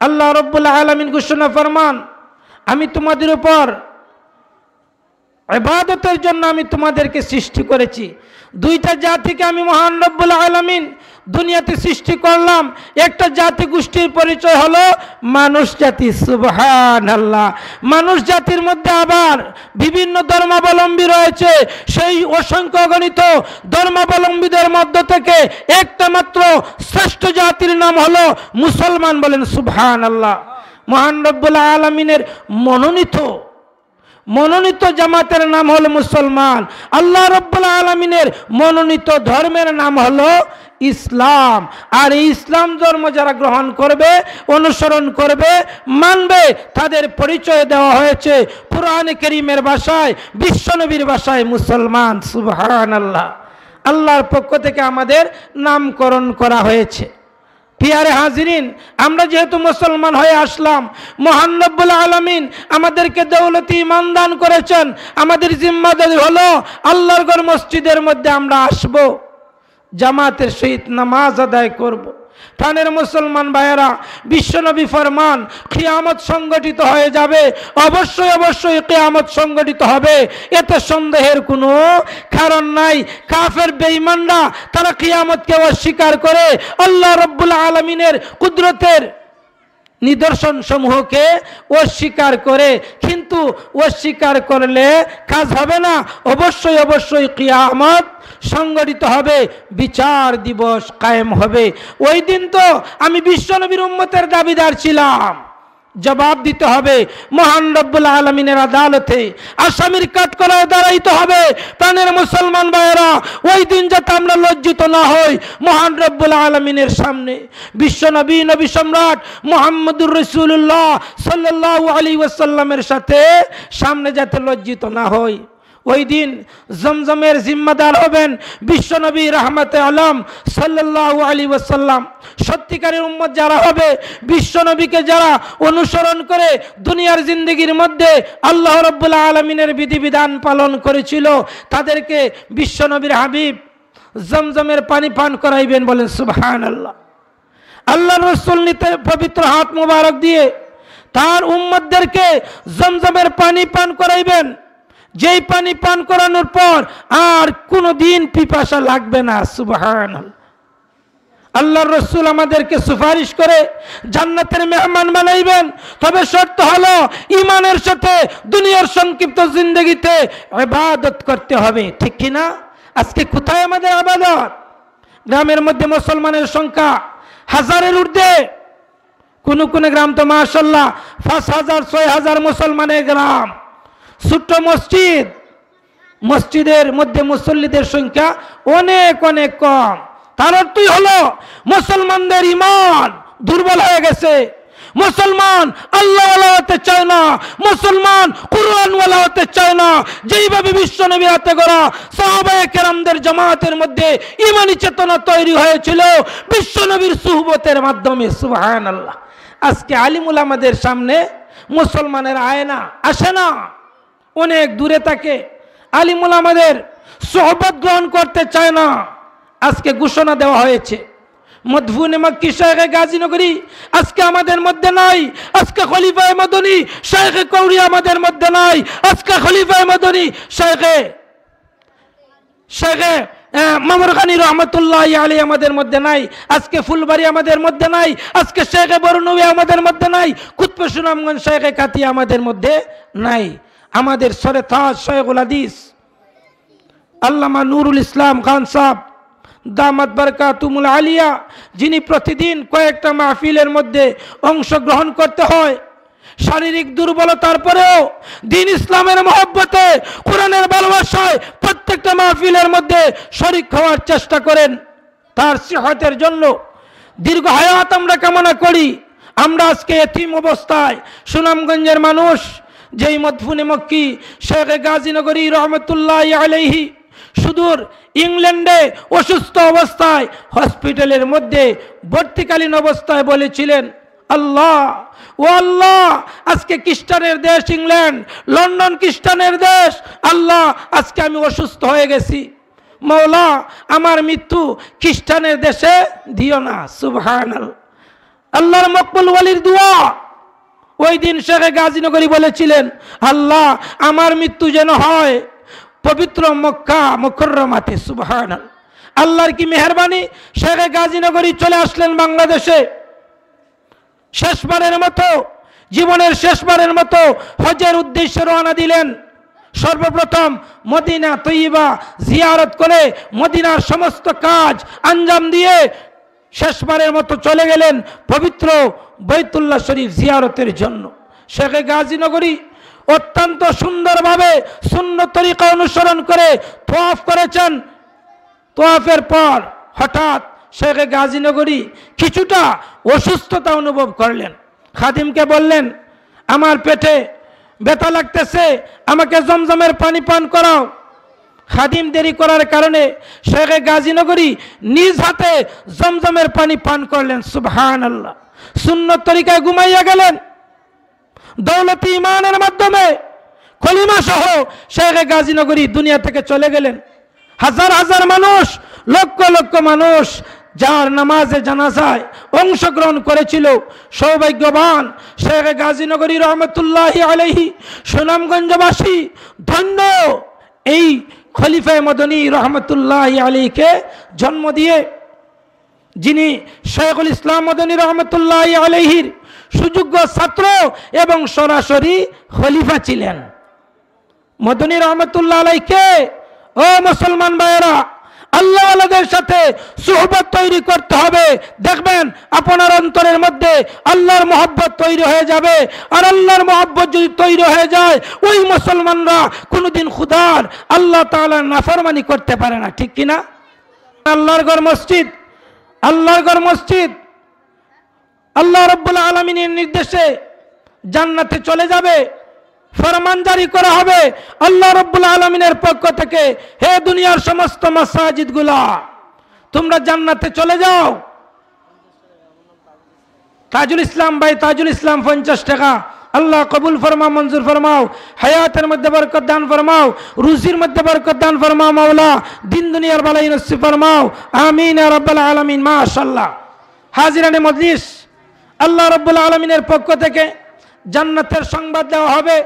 আল্লাহ রাব্বুল আলামিন ঘোষণা ফরমান, আমি তোমাদের উপর ইবাদতের জন্য আমি তোমাদেরকে সৃষ্টি করেছি। দুইটা জাতিকে আমি মহান রব্বুল আলামিন দুনিয়াতে সৃষ্টি করলাম। একটা জাতি গোষ্ঠীর পরিচয় হলো মানুষ জাতি। সুবহানাল্লাহ। মানুষ জাতির মধ্যে আবার বিভিন্ন ধর্মাবলম্বী রয়েছে। সেই অসংখ্য অগণিত ধর্মাবলম্বীদের মধ্য থেকে একটা মাত্র শ্রেষ্ঠ জাতির নাম হলো মুসলমান। বলেন সুবহানাল্লাহ। মহান রব্বুল আলামিনের মনোনীত জামাতের নাম হলো মুসলমান। আল্লাহ রাব্বুল আলামিনের মনোনীত ধর্মের নাম হলো ইসলাম। আর এই ইসলাম ধর্ম যারা গ্রহণ করবে, অনুসরণ করবে, মানবে, তাদের পরিচয় দেওয়া হয়েছে কুরআনে কারীমের ভাষায়, বিশ্বনবীর ভাষায় মুসলমান। সুবহানাল্লাহ। আল্লাহর পক্ষ থেকে আমাদের নামকরণ করা হয়েছে। প্রিয়ারে হাজিরিন, আমরা যেহেতু মুসলমান হয়ে আসলাম, মহান রব্বুল আলামিন আমাদেরকে দৌলতি ঈমান দান করেছেন। আমাদের জিম্মাদারি হলো আল্লাহর ঘর মসজিদের মধ্যে আমরা আসব, জামাতের সহিত নামাজ আদায় করব। প্রাণের মুসলমান ভাইয়েরা, বিশ্বনবী ফরমান কিয়ামত সংগঠিত হয়ে যাবে। অবশ্যই অবশ্যই কিয়ামত সংগঠিত হবে, এতে সন্দেহের কোনো কারণ নাই। কাফের বেঈমানরা তারা কিয়ামতকে অস্বীকার করে, আল্লাহ রাব্বুল আলামিনের কুদরতের নিদর্শন সমূহকে অস্বীকার করে। কিন্তু অস্বীকার করলে কাজ হবে না। অবশ্যই অবশ্যই কিয়ামত সংগঠিত হবে, বিচার দিবস কায়েম হবে। ওই দিন তো আমি বিশ্বনবীর উম্মতের দাবিদার ছিলাম, জবাব দিতে হবে মহান রব্বুল আলামিনের আদালতে। আসামির কাঠগড়ায় দাঁড়াইতে হবে। প্রাণের মুসলমান ভাইয়েরা, ওই দিন যাতে আমরা লজ্জিত না হই মহান রব্বুল আলামিনের সামনে। বিশ্বনবী, নবী সম্রাট মুহাম্মদুর রাসূলুল্লাহ সাল্লাল্লাহু আলাইহি ওয়াসাল্লামের সামনে যাতে লজ্জিত না হই। ওই দিন জমজমের জিম্মাদার হবেন বিশ্বনবী রাহমাতে আলম সাল্লাল্লাহু আলাইহি ওয়াসাল্লাম। সত্যিকারের উম্মত যারা হবে, বিশ্বনবীকে যারা অনুসরণ করে দুনিয়ার জিন্দেগির মধ্যে আল্লাহ রাব্বুল আলামিনের বিধিবিধান পালন করেছিল, তাদেরকে বিশ্বনবীর হাবিব জমজমের পানি পান করাইবেন। বলেন সুবহানাল্লাহ। আল্লাহর রাসূল নিতে পবিত্র হাত মুবারক দিয়ে তার উম্মতদেরকে জমজমের পানি পান করাইবেন, যেই পানি পান করানোর পর আর কোনোদিন পিপাসা লাগবে না। সুবহানাল্লাহ। আল্লাহর রাসূল আমাদেরকে সুপারিশ করে জান্নাতের মেহমান বানাইবেন। তবে শর্ত হলো ঈমানের সাথে দুনিয়ার সংক্ষিপ্ত জিন্দেগিতে ইবাদত করতে হবে। ঠিক কি না? আজকে কোথায় আমাদের ইবাদত? গ্রামের মধ্যে মুসলমানের সংখ্যা হাজারের ঊর্ধ্বে। কোন কোন গ্রাম তো মাশাআল্লাহ ৫,০০০ ৬,০০০ মুসলমানের গ্রাম। ছোট্ট মসজিদের মধ্যে মুসল্লিদের সংখ্যা অনেক অনেক কম। তার অর্থই হলো মুসলমানদের ঈমান দুর্বল হয়ে গেছে। মুসলমান আল্লাহওয়ালা হতে চায় না, মুসলমান কুরআনওয়ালা হতে চায় না। যেইভাবে বিশ্বনবী হাতে গড়া সাহাবায়ে কেরামদের জামাতের মধ্যে ঈমানি চেতনা তৈরি হয়েছিল বিশ্বনবীর সুহবতের মাধ্যমে। সুবহানাল্লাহ। আজকে আলিম উলামাদের সামনে মুসলমানের আয়না আসে না, অনেক দূরে থাকে। আলিম উলামাদের সোহবত গ্রহণ করতে চায় না। আজকে ঘোষণা দেওয়া হয়েছে মদফুনে মক্কি শাইখে গাজীনগরী আজকে আমাদের মধ্যে নাই। আজকে খলিফায়ে মদনী শাইখে কৌরি আমাদের মধ্যে নাই। আজকে খলিফায়ে মদনী শাইখে মামুর খানি রহমতুল্লাহি আলাইহি আমাদের মধ্যে নাই। আজকে ফুলবাড়ি আমাদের মধ্যে নাই। আজকে শাইখে বরনবী আমাদের মধ্যে নাই। কুতুব সুনামগঞ্জ শাইখে কাতিয়া আমাদের মধ্যে নাই। আমাদের সরে তাজ শাইখুল হাদিস আল্লামা নুরুল ইসলাম খান সাহেব দামাত বারকাতুমুল আলিয়া, যিনি প্রতিদিন কয়েকটা মাহফিলের মধ্যে অংশগ্রহণ করতে হয়, শারীরিক দুর্বলতার পরেও দ্বীন ইসলামের মহব্বতে কোরআনের ভালোবাসায় প্রত্যেকটা মাহফিলের মধ্যে শরীক হওয়ার চেষ্টা করেন। তার সিহতের জন্য দীর্ঘ হায়াত আমরা কামনা করি। আমরা আজকে এতিম অবস্থায় সুনামগঞ্জের মানুষ, যেই মদফুনে মক্কি শাইখে গাজীনগরী রহমতুল্লাহি আলাইহি সুদূর ইংল্যান্ডে অসুস্থ অবস্থায় হসপিটালের মধ্যে ভর্তিকালীন অবস্থায় বলেছিলেন, আল্লাহ ও আল্লাহ, আজকে খ্রিস্টানের দেশ ইংল্যান্ড, লন্ডন খ্রিস্টানের দেশ, আল্লাহ আজকে আমি অসুস্থ হয়ে গেছি, মওলা আমার মৃত্যু খ্রিস্টানের দেশে দিও না। সুবহানাল্লাহ। আল্লাহর মকবুল ওয়ালির দোয়া। ওই দিন শেখ গাজীনগরী বলেছিলেন, আল্লাহ আমার মৃত্যু যেন হয় পবিত্র মক্কা মুকাররমাতে। সুবহানাল্লাহ, আল্লাহর কি মেহেরবানি। শেখ গাজীনগরী চলে আসলেন বাংলাদেশে। শেষবারের মতো, জীবনের শেষবারের মতো হজের উদ্দেশ্যে রওনা দিলেন। সর্বপ্রথম মদিনা তৈয়বা জিয়ারত করে মদিনার সমস্ত কাজ আঞ্জাম দিয়ে শেষবারের মতো চলে গেলেন পবিত্র বাইতুল্লাহ শরীফ জিয়ারতের জন্য। শেখ গাজীনগরী অত্যন্ত সুন্দরভাবে সুন্নত তরিকা অনুসরণ করে তোয়াফ করেছেন। তোয়াফের পর হঠাৎ শেখ গাজীনগরী কিছুটা অসুস্থতা অনুভব করলেন। খাদিমকে বললেন, আমার পেটে ব্যথা লাগতেছে, আমাকে জমজমের পানি পান করাও। খাদিম দেরি করার কারণে শেখ গাজীনগরী নিজ হাতে জমজমের পানি পান করলেন। সুবহানাল্লাহ, সুন্নত তরিকায় ঘুমাইয়া গেলেন। দৌলতে ইমানের মাধ্যমে কলিমা সহ শেখ গাজীনগরী দুনিয়া থেকে চলে গেলেন। হাজার হাজার মানুষ, লক্ষ লক্ষ মানুষ যার নামাজে জানাজায় অংশগ্রহণ করেছিল, সৌভাগ্যবান শেখ গাজীনগরী রহমতুল্লাহি আলাইহি সুনামগঞ্জবাসী ধন্য এই খলিফায়ে মদনী রহমতুল্লাহি আলাইহিকে জন্ম দিয়ে, যিনি শেখুল ইসলাম মদনী রহমতুল্লাহি আলাইহির সুযোগ্য ছাত্র এবং সরাসরি খলিফা ছিলেন। মদনী রহমতুল্লাহ আলাইহিকে, ও মুসলমান ভাইয়েরা, আল্লাহওয়ালাদের সাথে সুহবত তৈরি করতে হবে। দেখবেন আপনার অন্তরের মধ্যে আল্লাহর মহব্বত তৈরি হয়ে যাবে। আর আল্লাহর মহব্বত যদি তৈরি হয়ে যায়, ওই মুসলমানরা কোনোদিন খুদার আল্লাহ তাআলার নাফরমানি করতে পারে না। ঠিক কিনা? আল্লাহর ঘর মসজিদ, আল্লাহর ঘর মসজিদ আল্লাহ রাব্বুল আলামিনের নির্দেশে জান্নাতে চলে যাবে। ফরমান জারি করা হবে আল্লাহ রাব্বুল আলামিনের পক্ষ থেকে, হে দুনিয়ার সমস্ত মাসাজিদগুলা তোমরা জান্নাতে চলে যাও। তাজুল ইসলাম ভাই, তাজুল ইসলাম 50 টাকা। আল্লাহ কবুল ফরমাও, মঞ্জুর ফরমাও, হায়াতের মধ্যে বরকত দান ফরমাও, রুজির মধ্যে বরকত দান ফরমাও মাওলা, দিন দুনিয়ার বালাই নসিব ফরমাও, আমিন ইয়া রাব্বাল আলামিন। মাশাআল্লাহ। হাজিরানে মজলিস, আল্লাহ রাব্বুল আলামিনের পক্ষ থেকে জান্নাতের সংবাদ দেওয়া হবে,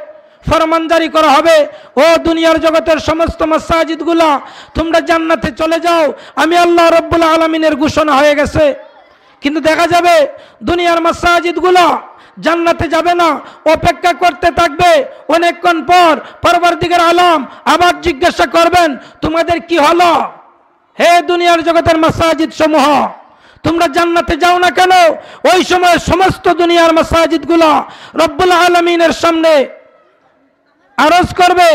ফরমান জারি করা হবে, ও দুনিয়ার জগতের সমস্ত মাসাজিদগুলা তোমরা জান্নাতে চলে যাও। আমি আল্লাহ রাব্বুল আলামিনের ঘোষণা হয়ে গেছে। কিন্তু দেখা যাবে দুনিয়ার মাসাজিদগুলা জান্নাতে যাবে না, অপেক্ষা করতে থাকবে। অনেকক্ষণ পর পরবর্তীকার আলম আবার জিজ্ঞাসা করবেন, তোমাদের কি হলো? হে দুনিয়ার জগতের মাসাজিদ সমূহ, তোমরা জান্নাতে যাও না কেন? ওই সময় সমস্ত দুনিয়ার মাসাজিদগুলা রব্বুল আলামিনের সামনে আরজ করবে,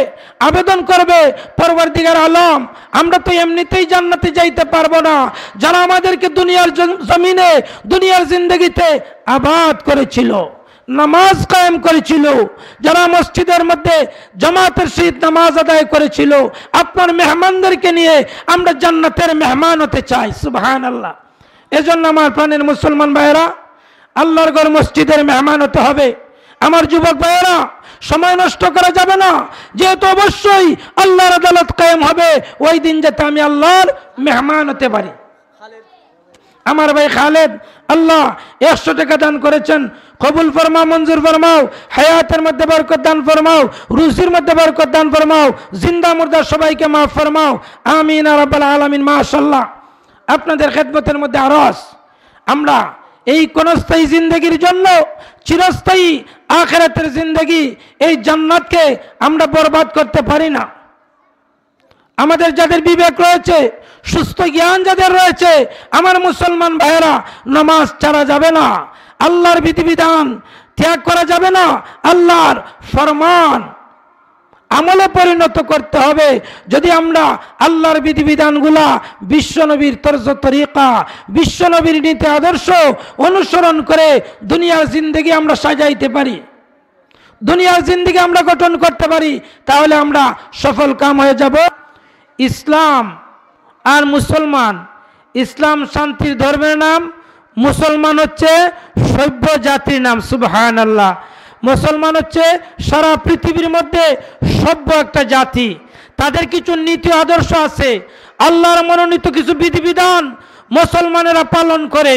আবেদন করবে, পরবর্তীকার আলম আমরা তো এমনিতেই জান্নাতে যাইতে পারবো না। যারা আমাদেরকে দুনিয়ার জমিনে, দুনিয়ার জিন্দগিতে আবাদ করেছিল, নামাজ কায়েম করেছিল, যারা মসজিদের মধ্যে জামাতের সহিত নামাজ আদায় করেছিল, আপনার মেহমানদেরকে নিয়ে আমরা জান্নাতের মেহমান হতে চাই। সুবহানাল্লাহ। এজন্য আমার প্রাণের মুসলমান ভাইয়েরা, আল্লাহর ঘর মসজিদের মেহমান হতে হবে। আমার যুবক ভাইয়েরা, সময় নষ্ট করা যাবে না, যেহেতু অবশ্যই আল্লাহর আদালত কায়েম হবে, ওই দিন যাতে আমি আল্লাহর মেহমান হতে পারি। আমার ভাই খালেদ, আল্লাহ 100 টাকা দান করেছেন, কবুল ফরমাও, মঞ্জুর ফরমাও, হায়াতের মধ্যে বরকত দান ফরমাও, রুজির মধ্যে বরকত দান ফরমাও, জিন্দা মুর্দা সবাইকে মাফ ফরমাও, আমিন ইয়া রাব্বাল আলামিন। মাশাআল্লাহ। আপনাদের খেদমতের মধ্যে আরজ, আমরা এই ক্ষণস্থায়ী জিন্দগির জন্য চিরস্থায়ী আখিরাতের জিন্দগি, এই জান্নাতকে আমরা বরবাদ করতে পারি না। আমাদের যাদের বিবেক রয়েছে, সুস্থ জ্ঞান যাদের রয়েছে, আমার মুসলমান ভাইয়েরা, নামাজ ছাড়া যাবে না, আল্লাহর বিধিবিধান ত্যাগ করা যাবে না, আল্লাহর ফরমান আমলে পরিণত করতে হবে। যদি আমরা আল্লাহর বিধিবিধানগুলা বিশ্বনবীর তরজ তরিকা, বিশ্বনবীর নীতি আদর্শ অনুসরণ করে দুনিয়ার জিন্দগি আমরা সাজাইতে পারি, দুনিয়ার জিন্দগি আমরা গঠন করতে পারি, তাহলে আমরা সফল কাম হয়ে যাব। ইসলাম আর মুসলমান, ইসলাম শান্তির ধর্মের নাম, মুসলমান হচ্ছে সভ্য জাতির নাম। সুবহানাল্লাহ। মুসলমান হচ্ছে সারা পৃথিবীর মধ্যে সভ্য একটা জাতি। তাদের কিছু নীতি আদর্শ আছে, আল্লাহর মনোনীত কিছু বিধিবিধান মুসলমানেরা পালন করে।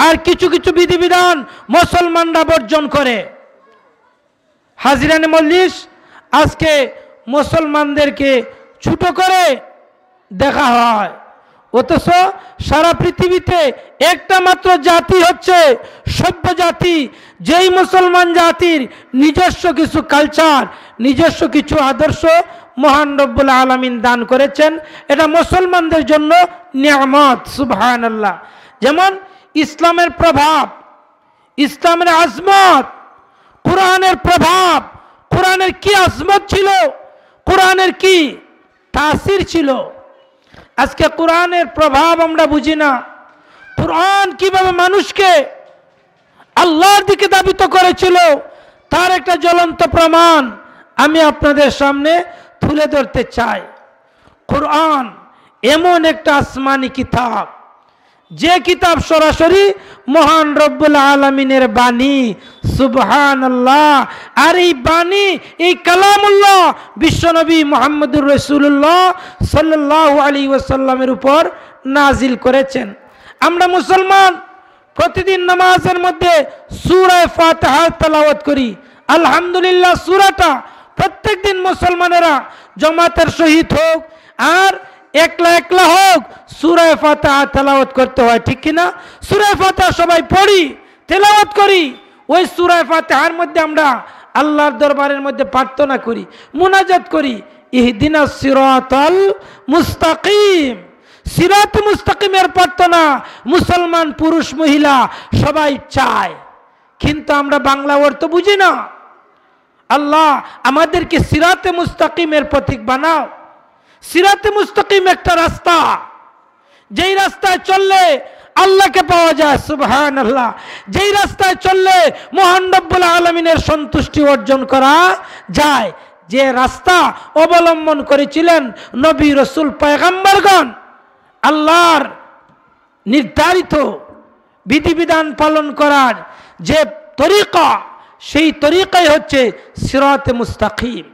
আর কিছু কিছু বিধিবিধান মুসলমানরা বর্জন করে। হাজিরানে মজলিস, আজকে মুসলমানদেরকে ছোট করে দেখা হয়, অথচ সারা পৃথিবীতে একটা মাত্র জাতি হচ্ছে সভ্য জাতি, যেই মুসলমান জাতির নিজস্ব কিছু কালচার, নিজস্ব কিছু আদর্শ মহান রব্বুল আলামিন দান করেছেন। এটা মুসলমানদের জন্য নিয়ামত, সুবহানাল্লাহ। যেমন ইসলামের প্রভাব, ইসলামের আজমত, কোরআনের প্রভাব, কোরআনের কি আজমত ছিল, কোরআনের কি তাসির ছিল। আজকে কোরআনের প্রভাব আমরা বুঝি না। কোরআন কিভাবে মানুষকে আল্লাহর দিকে ধাবিত করেছিল তার একটা জ্বলন্ত প্রমাণ আমি আপনাদের সামনে তুলে ধরতে চাই। কোরআন এমন একটা আসমানি কিতাব, যে কিতাব সরাসরি মহান রব্বুল আলামিনের বাণী, সুবহানাল্লাহ। আর এই বাণী, এই কালামুল্লাহ বিশ্বনবী মুহাম্মদুর রাসূলুল্লাহ সাল্লাল্লাহু আলাইহি ওয়াসাল্লামের উপর নাজিল করেছেন। আমরা মুসলমান প্রতিদিন নামাজের মধ্যে সূরা ফাতিহা তেলাওয়াত করি। আলহামদুলিল্লাহ, সূরাটা প্রত্যেকদিন মুসলমানেরা জামাতের সহিত হোক আর একলা একলা হোক সূরা ফাতিহা তেলাওয়াত করতে হয়, ঠিক কিনা? সূরা ফাতিহা সবাই পড়ি, তেলাওয়াত করি। ওই সূরা ফাতিহার মধ্যে আমরা আল্লাহর দরবারের মধ্যে প্রার্থনা করি, মুনাজাত করি, ইহদিনাস সিরাতাল মুস্তাকিম। সিরাত মুস্তাকিমের প্রার্থনা মুসলমান পুরুষ মহিলা সবাই চায়, কিন্তু আমরা বাংলা অর্থ বুঝি না। আল্লাহ আমাদেরকে সিরাতে মুস্তাকিমের প্রতীক বানাও। সিরাতে মুস্তাকিম একটা রাস্তা, যেই রাস্তায় চললে আল্লাহকে পাওয়া যায়, সুবহানাল্লাহ। যেই রাস্তায় চললে মহান রব্বুল আলামিনের সন্তুষ্টি অর্জন করা যায়, যে রাস্তা অবলম্বন করেছিলেন নবী রাসূল পয়গম্বরগণ, আল্লাহর নির্ধারিত বিধিবিধান পালন করার যে তরিকা, সেই তরিকাই হচ্ছে সিরাতে মুস্তাকিম।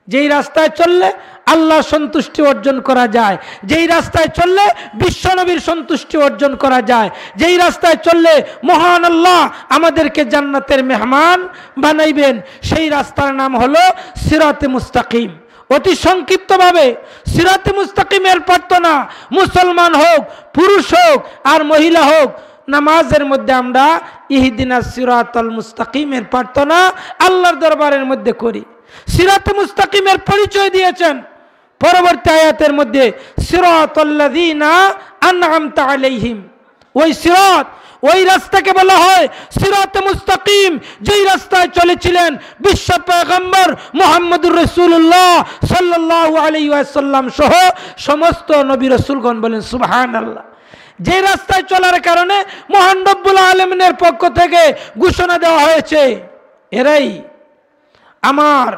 যেই রাস্তায় চললে আল্লাহ সন্তুষ্টি অর্জন করা যায়, যেই রাস্তায় চললে বিশ্বনবীর সন্তুষ্টি অর্জন করা যায়, যেই রাস্তায় চললে মহান আল্লাহ আমাদেরকে জান্নাতের মেহমান বানাইবেন, সেই রাস্তার নাম হলো সিরাতে মুস্তাকিম। অতি সংক্ষিপ্তভাবে সিরাতে মুস্তাকিমের প্রার্থনা মুসলমান হোক, পুরুষ হোক আর মহিলা হোক, নামাজের মধ্যে আমরা ইহদিনাস সিরাতাল মুস্তাকিমের প্রার্থনা আল্লাহর দরবারের মধ্যে করি। সিরাতে মুস্তাকিমের পরিচয় দিয়েছেন পরবর্তী আয়াতের মধ্যে, সিরাতাল্লাযীনা আনআমতা আলাইহিম। ওই সিরাত, ওই রাস্তাকে বলা হয় সিরাতে মুস্তাকিম, যেই রাস্তায় চলেছিলেন বিশ্ব পয়গম্বর মুহাম্মদুর রাসূলুল্লাহ সাল্লাল্লাহু আলাইহি ওয়াসাল্লাম সহ সমস্ত নবী রাসূলগণ। বলেন সুবহানাল্লাহ। যে রাস্তায় চলার কারণে মহান রব্বুল আলামিনের পক্ষ থেকে ঘোষণা দেওয়া হয়েছে, এরাই আমার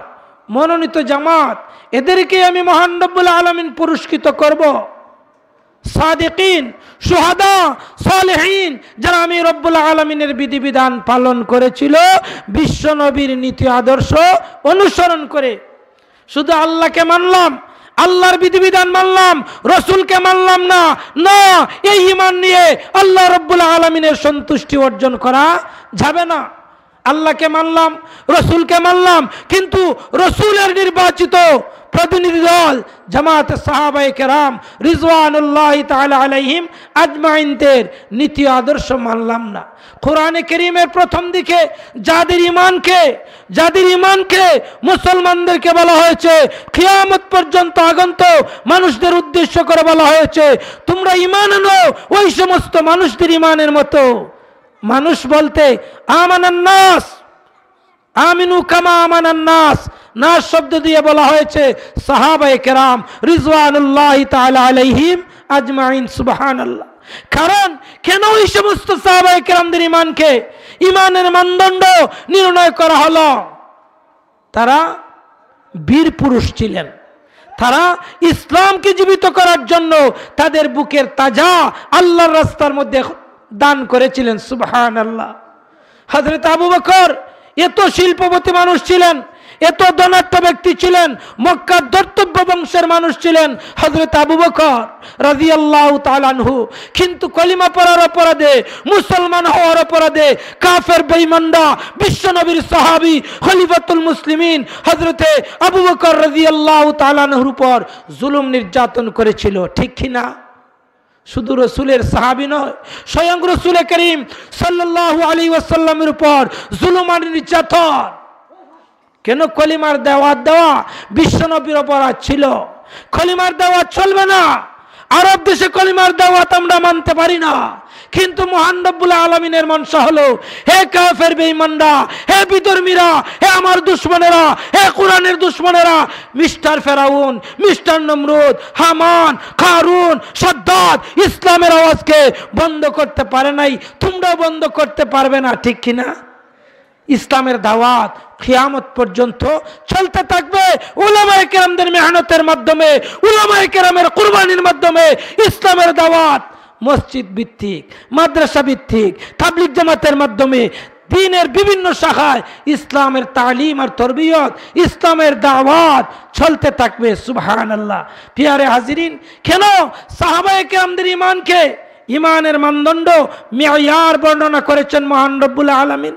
মনোনীত জামাত, এদেরকে আমি মহান রব্বুল আলামিন পুরস্কৃত করব। সাদিকিন, শুহাদা, সালেহিন, যারা আমি রব্বুল আলামিনের বিধিবিধান পালন করেছিল বিশ্ব নবীর নীতি আদর্শ অনুসরণ করে। শুধু আল্লাহকে মানলাম, আল্লাহর বিধিবিধান মানলাম, রসুলকে মানলাম না, না, এই ঈমান নিয়ে আল্লাহ রব্বুল আলামিনের সন্তুষ্টি অর্জন করা যাবে না। আল্লাহকে মানলাম, রসুলকে মানলাম, কিন্তু রসুলের নির্বাচিত প্রতিনিধি দল জামাত সাহাবায়ে কেরাম রিজওয়ানুল্লাহি তাআলা আলাইহিম আজমাইনদের নীতি আদর্শ মানলাম না। কোরআনে কারীমের প্রথম দিকে যাদের ঈমানকে মুসলমানদেরকে বলা হয়েছে, কিয়ামত পর্যন্ত আগন্তুক মানুষদের উদ্দেশ্য করে বলা হয়েছে, তোমরা ঈমান আনো ওই সমস্ত মানুষদের ঈমানের মতো। মানুষ বলতে আমানান নাস, আমিনু কামা আমানান নাস, নাস শব্দ দিয়ে বলা হয়েছে সাহাবায়ে কেরাম রিজওয়ানুল্লাহি তাআলা আলাইহিম আজমাইন, সুবহানাল্লাহ। কারণ কেন ওই সমস্ত সাহাবায়ে কেরামদের ঈমানের মানদণ্ড নির্ণয় করা হলো? তারা বীর পুরুষ ছিলেন, তারা ইসলামকে জীবিত করার জন্য তাদের বুকের তাজা আল্লাহর রাস্তার মধ্যে দান করেছিলেন, সুবহানাল্লাহ। হযরত আবু বকর এত শিল্পপতি মানুষ ছিলেন, এত ধনাঢ্য ব্যক্তি ছিলেন, মক্কার ধর্তব্য বংশের মানুষ ছিলেন হযরত আবু বকর রাদিয়াল্লাহু তাআলা আনহু। কিন্তু কলিমা পড়ার অপরাধে, মুসলমান হওয়ার অপরাধে কাফের বেঈমানরা বিশ্বনবীর সাহাবী খলিফাতুল মুসলিমিন হযরতে আবু বকর রাদিয়াল্লাহু তাআলা আনহুর উপর জুলুম নির্যাতন করেছিল, ঠিক কি না? শুধু রসুলের সাহাবী নয়, স্বয়ং রসুল করিম সাল্লাল্লাহু আলাইহি ওয়াসাল্লামের উপর জুলুম আর নির্যাতন। কেন? কলিমার দাওয়াত দেওয়া বিশ্বনবীর অপরাধ ছিল। কলিমার দাওয়াত চলবে না, আরব দেশে কলিমার দাওয়াত আমরা মানতে পারি না, কিন্তু মহান রব্বুল আলামিনের মনসা হলো, হে কাফের বেঈমানরা, হে বিধর্মীরা, হে আমার দুশমনেরা, হে কোরআনের দুশমনেরা, মিস্টার ফেরাউন, মিস্টার নমরুদ, হামান, কারুন, সাদ্দাত ইসলামের আওয়াজকে বন্ধ করতে পারে নাই, তোমরাও বন্ধ করতে পারবে না, ঠিক কিনা? ইসলামের দাওয়াত কিয়ামত পর্যন্ত চলতে থাকবে। উলামায়ে কেরামদের মেহনতের মাধ্যমে, উলামায়ে কেরামের কুরবানির মাধ্যমে ইসলামের দাওয়াত মসজিদ ভিত্তিক, মাদ্রাসা ভিত্তিক, তাবলীগ জামাতের মাধ্যমে দ্বীনের বিভিন্ন শাখায় ইসলামের তালিম আর তরবিয়ত, ইসলামের দাওয়াত চলতে থাকবে। সুবহানাল্লাহ। প্রিয় হাজিরিন, কেন সাহাবায়ে কেরামদের ঈমানকে, ঈমানের মানদণ্ড, মেয়ার বর্ণনা করেছেন মহান রব্বুল আলামিন।